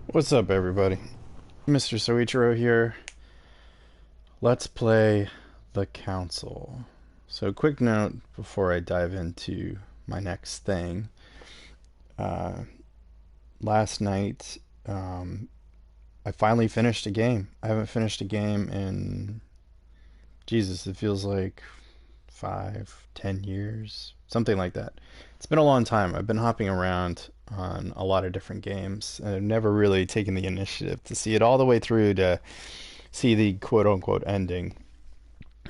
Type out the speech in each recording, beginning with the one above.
What's up, everybody? MrSoichiro here. Let's play The Council. So, quick note before I dive into my next thing. Uh, Last night, um, I finally finished a game. I haven't finished a game in, Jesus, it feels like 5, 10 years, something like that. It's been a long time. I've been hopping around on a lot of different games, and I've never really taken the initiative to see it all the way through to see the quote unquote ending.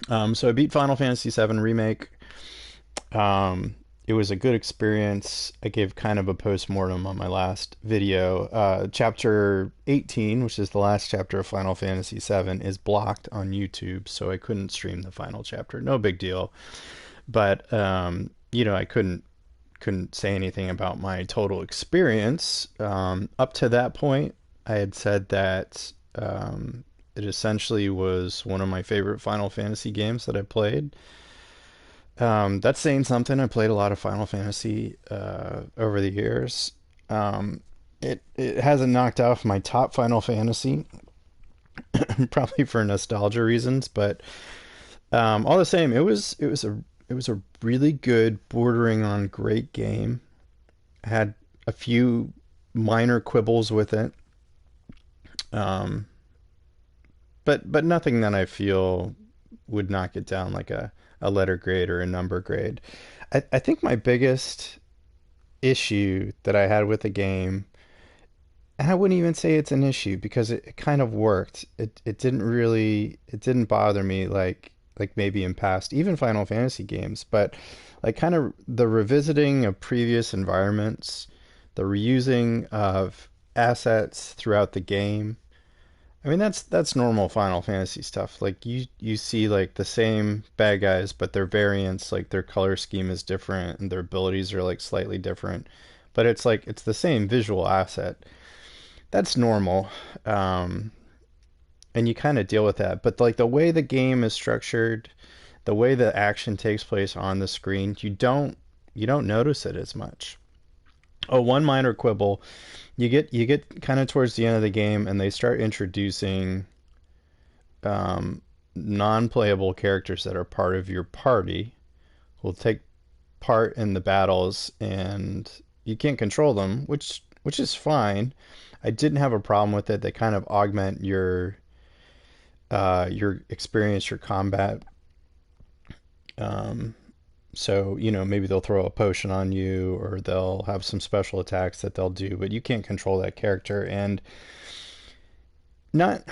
So I beat Final Fantasy VII Remake. Um, it was a good experience. I gave kind of a post mortem on my last video. Chapter 18, which is the last chapter of Final Fantasy VII, is blocked on YouTube, so I couldn't stream the final chapter. No big deal, but I couldn't say anything about my total experience. Up to that point, I had said that it essentially was one of my favorite Final Fantasy games that I played. That's saying something. I played a lot of Final Fantasy over the years. Um, it hasn't knocked off my top Final Fantasy, probably for nostalgia reasons, but all the same, it was a really good, bordering on great game. I had a few minor quibbles with it, um, but nothing that I feel would knock it down like a letter grade or a number grade. I think my biggest issue that I had with the game, and I wouldn't even say it's an issue because it kind of worked. It didn't bother me like maybe in past even Final Fantasy games, but like kind of the revisiting of previous environments, the reusing of assets throughout the game. I mean that's normal Final Fantasy stuff. Like you see like the same bad guys, but their variants, like their color scheme is different and their abilities are like slightly different. But it's like it's the same visual asset. That's normal. Um, and you kind of deal with that. But like the way the game is structured, the way the action takes place on the screen, you don't notice it as much. Oh, one minor quibble. You get kind of towards the end of the game and they start introducing um, non-playable characters that are part of your party will take part in the battles, and you can't control them, which is fine. I didn't have a problem with it. They kind of augment your experience, your combat. Um, so maybe they'll throw a potion on you, or they'll have some special attacks that they'll do, but you can't control that character. And not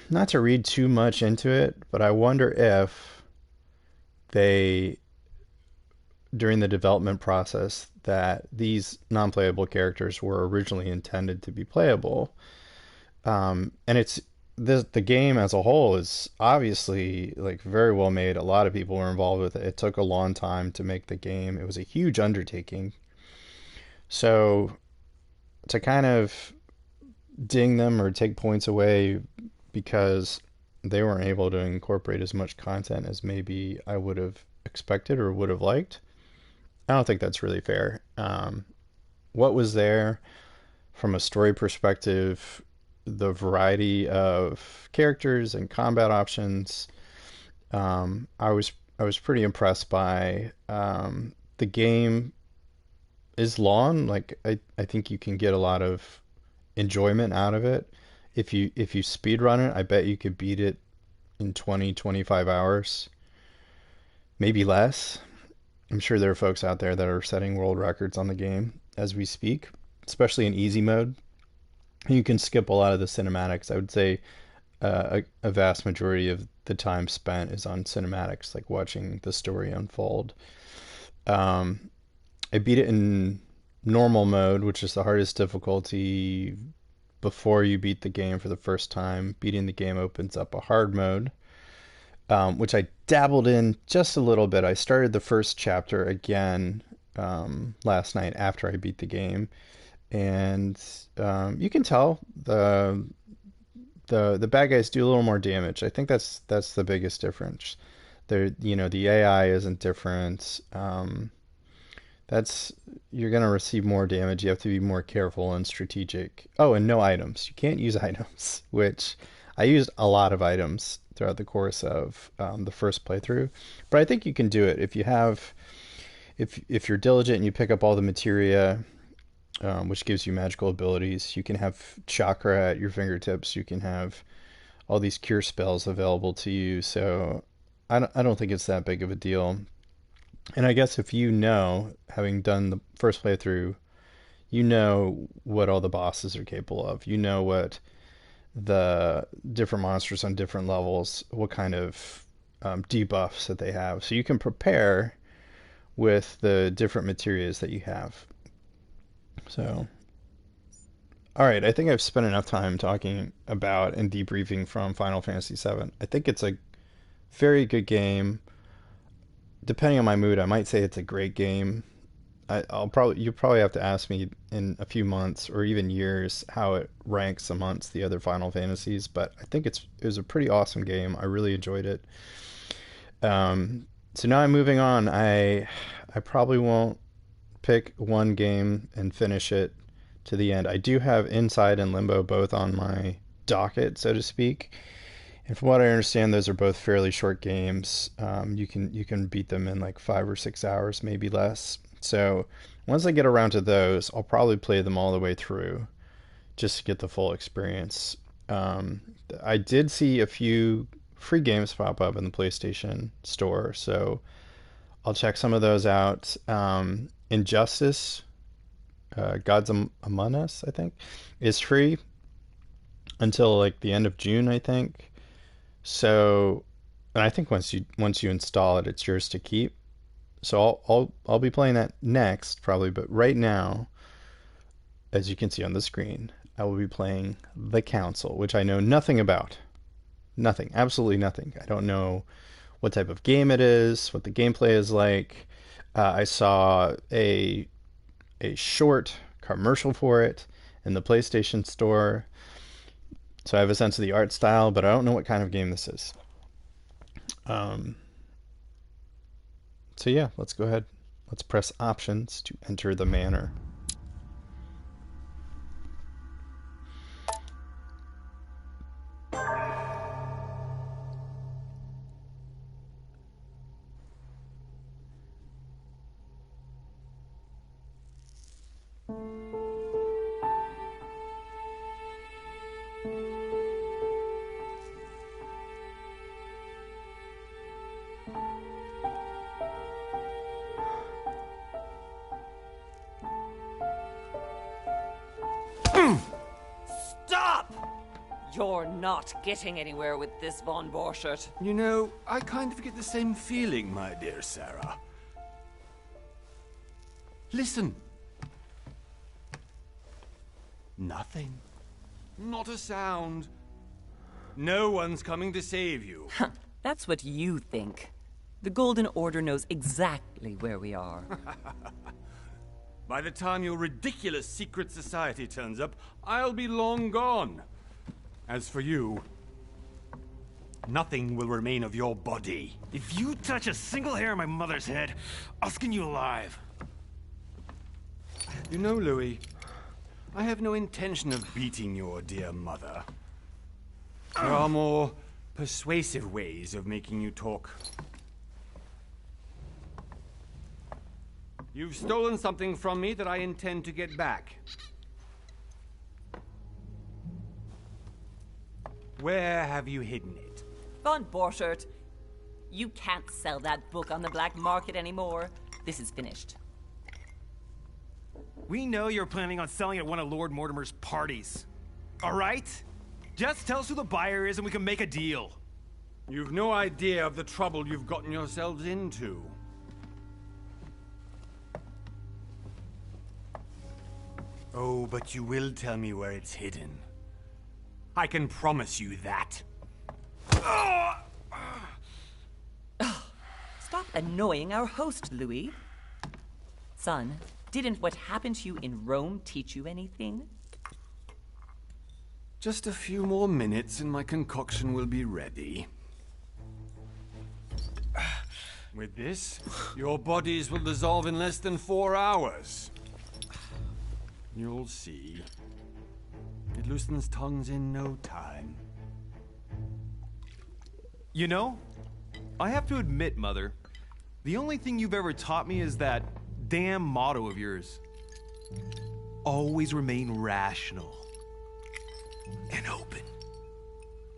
not to read too much into it, but I wonder if they during the development process that these non-playable characters were originally intended to be playable. And the game as a whole is obviously like very well made. A lot of people were involved with it. It took a long time to make the game. It was a huge undertaking. So to kind of ding them or take points away because they weren't able to incorporate as much content as maybe I would have expected or would have liked, I don't think that's really fair. What was there from a story perspective, the variety of characters and combat options, I was pretty impressed by. The game is long. Like I think you can get a lot of enjoyment out of it. If you speed run it, I bet you could beat it in 20, 25 hours, maybe less. I'm sure there are folks out there that are setting world records on the game as we speak, especially in easy mode. You can skip a lot of the cinematics. I would say a vast majority of the time spent is on cinematics, like watching the story unfold. Um, I beat it in normal mode, which is the hardest difficulty before you beat the game for the first time. Beating the game opens up a hard mode, which I dabbled in just a little bit. I started the first chapter again last night after I beat the game, and you can tell the bad guys do a little more damage. I think that's the biggest difference. The AI isn't different. That's you're gonna receive more damage. You have to be more careful and strategic. Oh, and no items. You can't use items, which I used a lot of items throughout the course of the first playthrough. But I think you can do it if you have if you're diligent and you pick up all the materia, which gives you magical abilities. You can have chakra at your fingertips. You can have all these cure spells available to you. So I don't think it's that big of a deal. And I guess if you know, having done the first playthrough, you know what all the bosses are capable of. You know what the different monsters on different levels, what kind of debuffs that they have. So you can prepare with the different materials that you have. So, all right, I think I've spent enough time talking about and debriefing from Final Fantasy VII. I think it's a very good game. Depending on my mood, I might say it's a great game. I'll probably you probably have to ask me in a few months or even years how it ranks amongst the other Final Fantasies, but I think it was a pretty awesome game. I really enjoyed it. So now I'm moving on. I probably won't pick one game and finish it to the end. I do have Inside and Limbo both on my docket, so to speak. And from what I understand, those are both fairly short games. You can beat them in like 5 or 6 hours, maybe less. So once I get around to those, I'll probably play them all the way through just to get the full experience. I did see a few free games pop up in the PlayStation Store, so I'll check some of those out. Injustice, Gods Among Us, I think, is free until like the end of June, I think. So, and I think once you install it, it's yours to keep. So I'll be playing that next probably, but right now, as you can see on the screen, I will be playing The Council, which I know nothing about. Nothing, absolutely nothing. I don't know what type of game it is, what the gameplay is like. I saw a short commercial for it in the PlayStation Store, so I have a sense of the art style, but I don't know what kind of game this is. Um, so yeah, let's go ahead. Let's press options to enter the manor. Stop! You're not getting anywhere with this, Von Borchert. You know, I kind of get the same feeling, my dear Sarah. Listen. Nothing. Not a sound. No one's coming to save you. That's what you think. The Golden Order knows exactly where we are. By the time your ridiculous secret society turns up, I'll be long gone. As for you, nothing will remain of your body. If you touch a single hair on my mother's head, I'll skin you alive. You know, Louis, I have no intention of beating your dear mother. There are more persuasive ways of making you talk. You've stolen something from me that I intend to get back. Where have you hidden it? Von Borchert, you can't sell that book on the black market anymore. This is finished. We know you're planning on selling at one of Lord Mortimer's parties. All right? Just tell us who the buyer is and we can make a deal. You've no idea of the trouble you've gotten yourselves into. Oh, but you will tell me where it's hidden. I can promise you that. Stop annoying our host, Louis. Son, didn't what happened to you in Rome teach you anything? Just a few more minutes and my concoction will be ready. With this, your bodies will dissolve in less than 4 hours. You'll see. It loosens tongues in no time. You know, I have to admit, Mother, the only thing you've ever taught me is that damn motto of yours. Always remain rational. And open.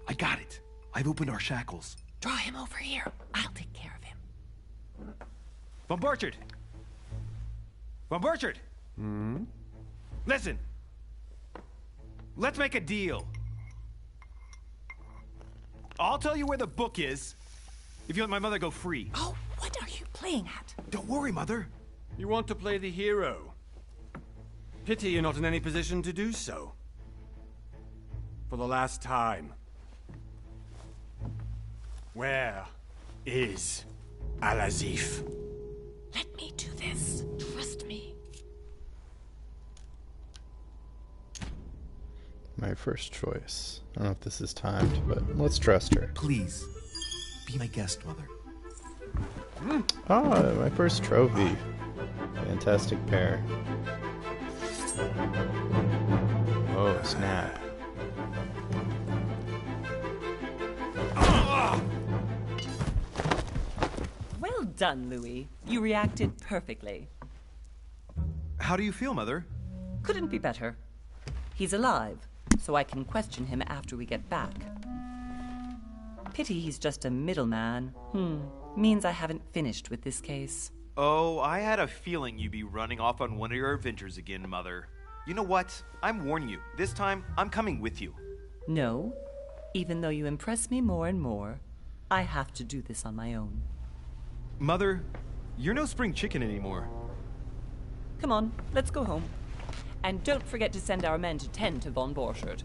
I got it. I've opened our shackles. Draw him over here. I'll take care of him. Von Burchard! Von Burchard! Listen. Let's make a deal. I'll tell you where the book is if you let my mother go free. Oh, what are you playing at? Don't worry, Mother. You want to play the hero. Pity you're not in any position to do so. For the last time. Where is Al-Azif? Let me do this. Trust me. My first choice. I don't know if this is timed, but let's trust her. Please, be my guest, Mother. Ah, my first trophy. Fantastic pair. Oh, snap. Well done, Louis. You reacted perfectly. How do you feel, Mother? Couldn't be better. He's alive, so I can question him after we get back. Pity he's just a middleman. Means I haven't finished with this case. Oh, I had a feeling you'd be running off on one of your adventures again, Mother. You know what? I'm warning you. This time, I'm coming with you. No, even though you impress me more and more, I have to do this on my own. Mother, you're no spring chicken anymore. Come on, let's go home. And don't forget to send our men to tend to Von Borchard.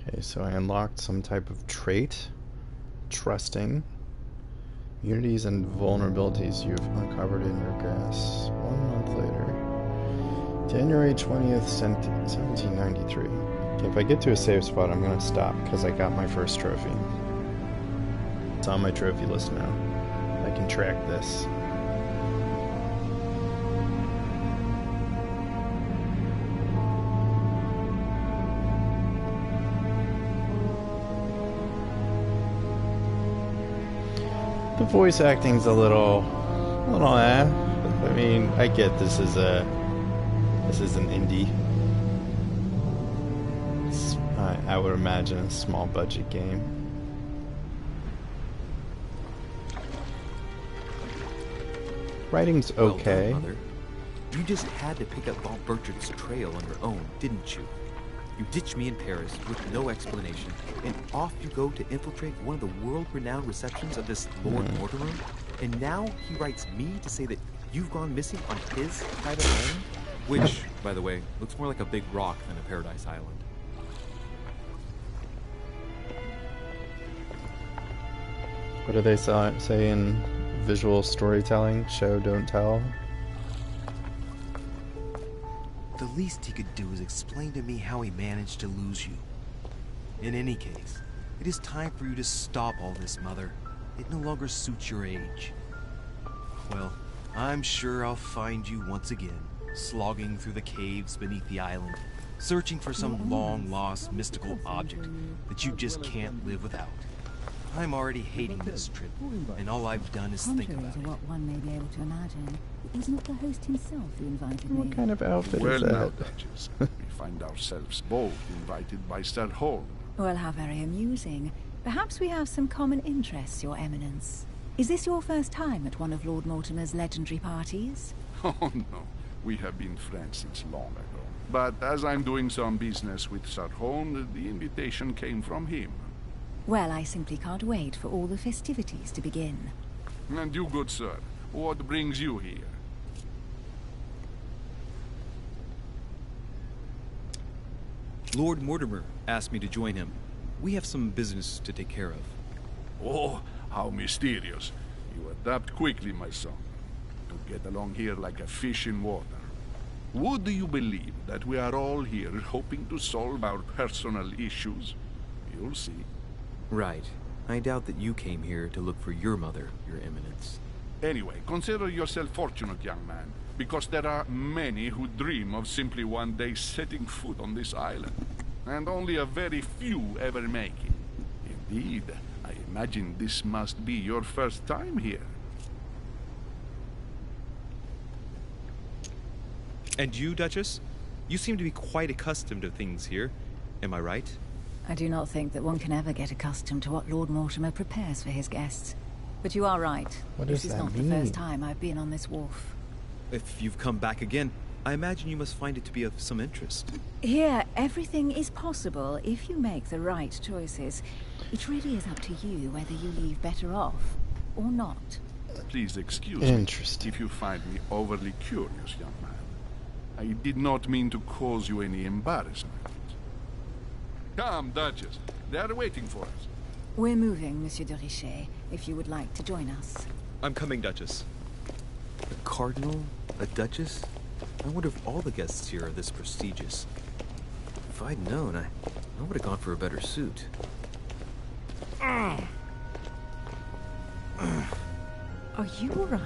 Okay, so I unlocked some type of trait. Trusting. Unities and vulnerabilities you've uncovered in your guess. 1 month later. January 20th, 1793. Okay, if I get to a save spot, I'm going to stop because I got my first trophy. It's on my trophy list now. I can track this. The voice acting's a little I mean, I get this is an indie. I would imagine a small budget game. Writing's okay. Well done, Mother. You just had to pick up Von Burchard's trail on your own, didn't you? You ditched me in Paris with no explanation, and off you go to infiltrate one of the world-renowned receptions of this Lord Mortimer, and now he writes me to say that you've gone missing on his private island? Which, by the way, looks more like a big rock than a paradise island. What do they say in visual storytelling? Show, don't tell? The least he could do is explain to me how he managed to lose you. In any case, it is time for you to stop all this, Mother. It no longer suits your age. Well, I'm sure I'll find you once again, slogging through the caves beneath the island, searching for some long-lost mystical object that you just can't live without. I'm already hating this trip, and all I've done is think Contrary about to it. what one may be able to imagine, it was not the host himself who invited me. What kind of outfit Well is now, that? Duchess, we find ourselves both invited by Sir Holm. Well, how very amusing. Perhaps we have some common interests, Your Eminence. Is this your first time at one of Lord Mortimer's legendary parties? Oh no, we have been friends since long ago. But as I'm doing some business with Sir Holm, the invitation came from him. Well, I simply can't wait for all the festivities to begin. And you, good sir, what brings you here? Lord Mortimer asked me to join him. We have some business to take care of. Oh, how mysterious. You adapt quickly, my son. You get along here like a fish in water. Would you believe that we are all here hoping to solve our personal issues? You'll see. Right. I doubt that you came here to look for your mother, Your Eminence. Anyway, consider yourself fortunate, young man, because there are many who dream of simply one day setting foot on this island, and only a very few ever make it. Indeed, I imagine this must be your first time here. And you, Duchess? You seem to be quite accustomed to things here. Am I right? I do not think that one can ever get accustomed to what Lord Mortimer prepares for his guests. But you are right. What this does is that not mean? the first time I've been on this wharf. If you've come back again, I imagine you must find it to be of some interest. Here, everything is possible if you make the right choices. It really is up to you whether you leave better off or not. Please excuse Interesting. me if you find me overly curious, young man. I did not mean to cause you any embarrassment. Come, Duchess. They are waiting for us. We're moving, Monsieur de Richet, if you would like to join us. I'm coming, Duchess. A cardinal? A duchess? I wonder if all the guests here are this prestigious. If I'd known, I would have gone for a better suit. Are you all right?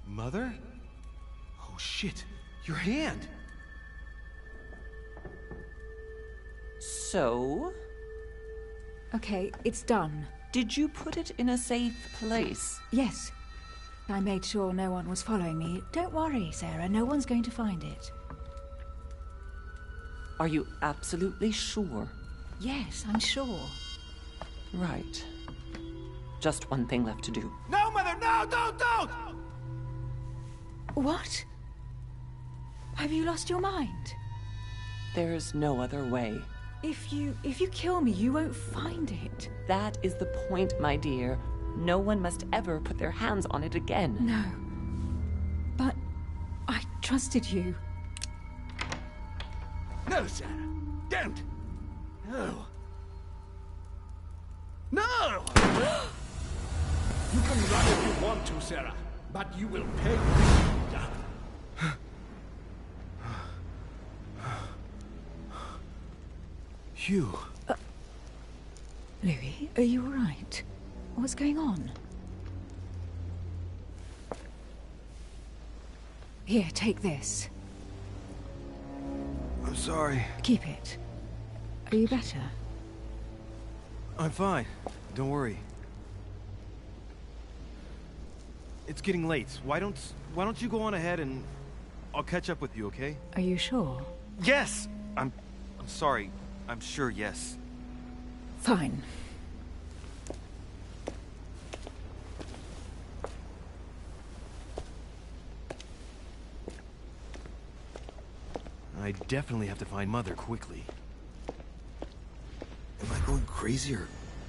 Mother? Oh shit, your hand! So, Okay, it's done. did you put it in a safe place? Yes. I made sure no one was following me. Don't worry, Sarah, no one's going to find it. Are you absolutely sure? Yes, I'm sure. Right. Just one thing left to do. No, Mother, no, don't! What? Have you lost your mind? There's no other way. If you kill me, you won't find it. That is the point, my dear. No one must ever put their hands on it again. No. But I trusted you. No, Sarah, don't! No. No! You can run if you want to, Sarah, but you will pay. Hugh. Louis, are you all right? What's going on? Here, take this. I'm sorry. Keep it. Are you better? I'm fine. Don't worry. It's getting late. Why don't you go on ahead and I'll catch up with you, okay? Are you sure? Yes! I'm sorry. I'm sure, yes. Fine. I definitely have to find Mother quickly. Am I going crazy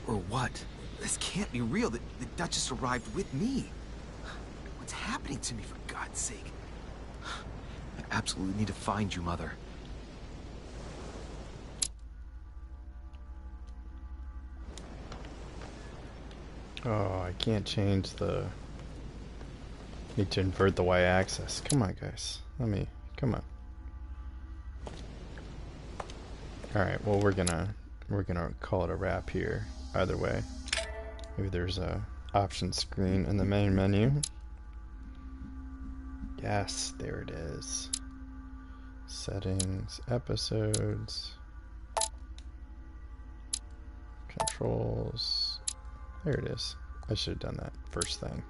or what? This can't be real. The Duchess arrived with me. What's happening to me, for God's sake? I absolutely need to find you, Mother. Oh, I can't change the... Need to invert the y-axis. Come on, guys. Come on. Alright, well we're gonna call it a wrap here. Either way. Maybe there's a option screen in the main menu. Yes, there it is. Settings, episodes, controls. There it is. I should have done that first thing.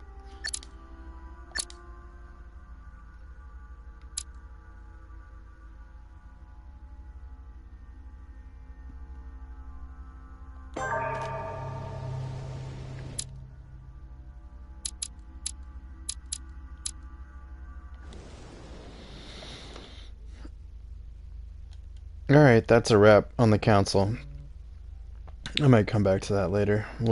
Alright, that's a wrap on the council. I might come back to that later. We'll